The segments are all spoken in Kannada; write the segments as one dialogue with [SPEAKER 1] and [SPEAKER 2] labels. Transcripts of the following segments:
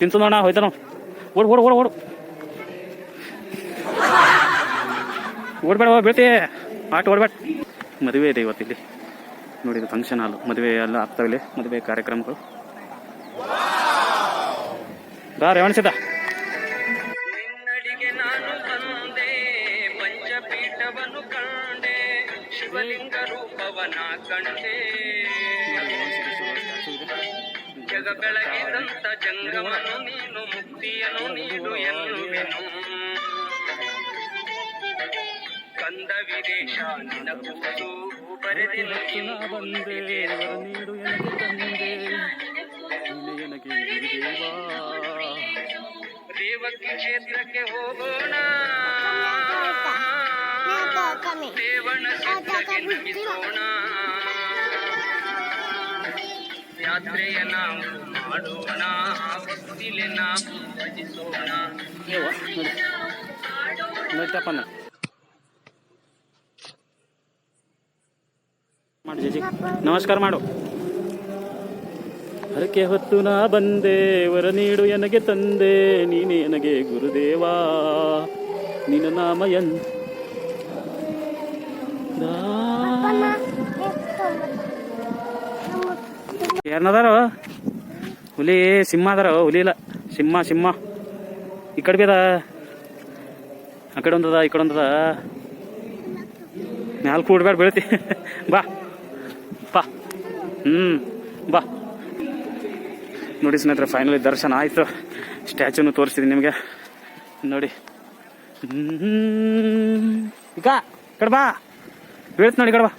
[SPEAKER 1] ತಿನ್ಸೋಣ ಹೋಯ್ತಾನ ಓಡ್ ಓಡ್ ಓಡ್ ಓಡು ಓಡ್ಬೇಡ ಬೀಳ್ತಿ ಆಟ ಓಡ್ಬೇಡ. ಮದುವೆ ಇದೆ ಇವತ್ತಿಲ್ಲಿ ನೋಡಿ, ಇದು ಫಂಕ್ಷನ್ ಹಾಲು. ಮದುವೆ ಎಲ್ಲ ಆಗ್ತಾವಿಲ್ಲಿ, ಮದುವೆ ಕಾರ್ಯಕ್ರಮಗಳು. ಬಾ ರೇವಣಿಸಿದ
[SPEAKER 2] ನಿನ್ನಡಿಗೆ ನಾನು ಬಂದೆ, ಪಂಚಪೀಠವನ್ನು ಕಂಡೆ, ಶಿವಲಿಂಗ ರೂಪವನ ಕಂಡೆ, ಜಗ ಬೆಳಗಿದಂತ ಜಂಗಮನು ನೀನು, ಮುಕ್ತಿಯನು ನೀನು ಎನ್ನುವೆನು. ಕಂದ ವಿದೇಶ ನಿನ ಕುರಿತು ಬರೆದಿನ ಬಂದೆ, ನೀಡು ಎನಗೆ ತಂದೆ, ದೇವಕಿ ಕ್ಷೇತ್ರಕ್ಕೆ ಹೋಗೋಣ, ದೇವನ ಚಿತ್ರಕ್ಕೆ ನಮಿಸೋಣ, ಯಾತ್ರೆಯ ನಾವು ಮಾಡೋಣ, ಭಕ್ತಿಲೆ ನಾವು ಭಜಿಸೋಣ.
[SPEAKER 1] ಮಾಡು ಜೀಜಿ, ನಮಸ್ಕಾರ ಮಾಡು. ಹರಕೆ ಹೊತ್ತು ನಾ ಬಂದೆ, ವರ ನೀಡು ಎನಗೆ ತಂದೆ, ನೀನೇ ನನಗೆ ಗುರುದೇವಾ, ನಿನ್ನ ನಾಮ ಯಾರನ್ನದಾರ? ಹುಲಿ ಸಿಂಹ ಅದಾರ? ಹುಲಿ ಇಲ್ಲ, ಸಿಂಹ ಸಿಂಹ. ಈ ಕಡೆ ಬೇದ, ಆ ಕಡೆ ಒಂದದ, ಈ ಕಡೆ ಒಂದದ. ಮ್ಯಾಲ್ ಕೂಡ್ಬೇಡ ಬೀಳ್ತಿ. ಬಾ ಬಾ ಬಾ. ನೋಡಿ ಸ್ನೇಹಿತರೆ, ಫೈನಲಿ ದರ್ಶನ ಆಯಿತು. ಸ್ಟ್ಯಾಚ್ಯೂನು ತೋರಿಸ್ತಿದ್ದೀನಿ ನಿಮಗೆ ನೋಡಿ. ಈಗ ಕಡೆ ಬಾ, ಬೀಳ್ತು ನೋಡಿ, ಕಡೆ ಬಾ.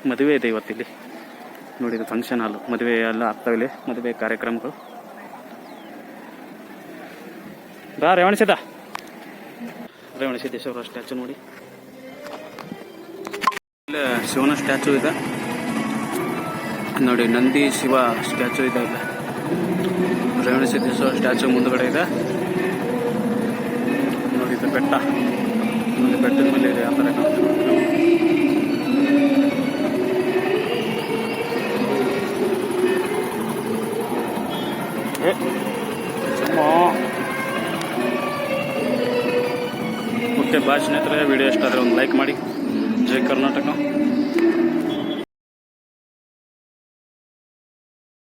[SPEAKER 1] ಮದುವೆ ಇದೆ ಇವತ್ತಿಲ್ಲಿ ನೋಡಿ, ಇದು ಫಂಕ್ಷನ್ ಹಾಲು. ಮದುವೆ ಎಲ್ಲ ಆಗ್ತಾವಿಲ್ಲಿ, ಮದುವೆ ಕಾರ್ಯಕ್ರಮಗಳು. ಬಾ ರೇವಣಿಸಿದ, ರೇವಣಸಿದ್ದೇಶ್ವರ ಸ್ಟ್ಯಾಚು ನೋಡಿ. ಇಲ್ಲ ಶಿವನ ಸ್ಟ್ಯಾಚು ಇದೆ ನೋಡಿ, ನಂದಿ ಶಿವ ಸ್ಟ್ಯಾಚು ಇದೆ. ಇಲ್ಲ ರೇವಣಸಿದ್ದೇಶ್ವರ ಸ್ಟ್ಯಾಚು ಮುಂದುಗಡೆ ಇದೆ ನೋಡಿ. ಇದು ಬೆಟ್ಟ ನೋಡಿ, ಬೆಟ್ಟದ ಮೇಲೆ ಇದೆ. ಆ ಥರ ಓಕೆ. ಬಾಯ್ ಸ್ನೇಹಿತರೆ, ವಿಡಿಯೋ ಇಷ್ಟ ಆದರೆ ಒಂದು ಲೈಕ್ ಮಾಡಿ. ಜೈ ಕರ್ನಾಟಕ.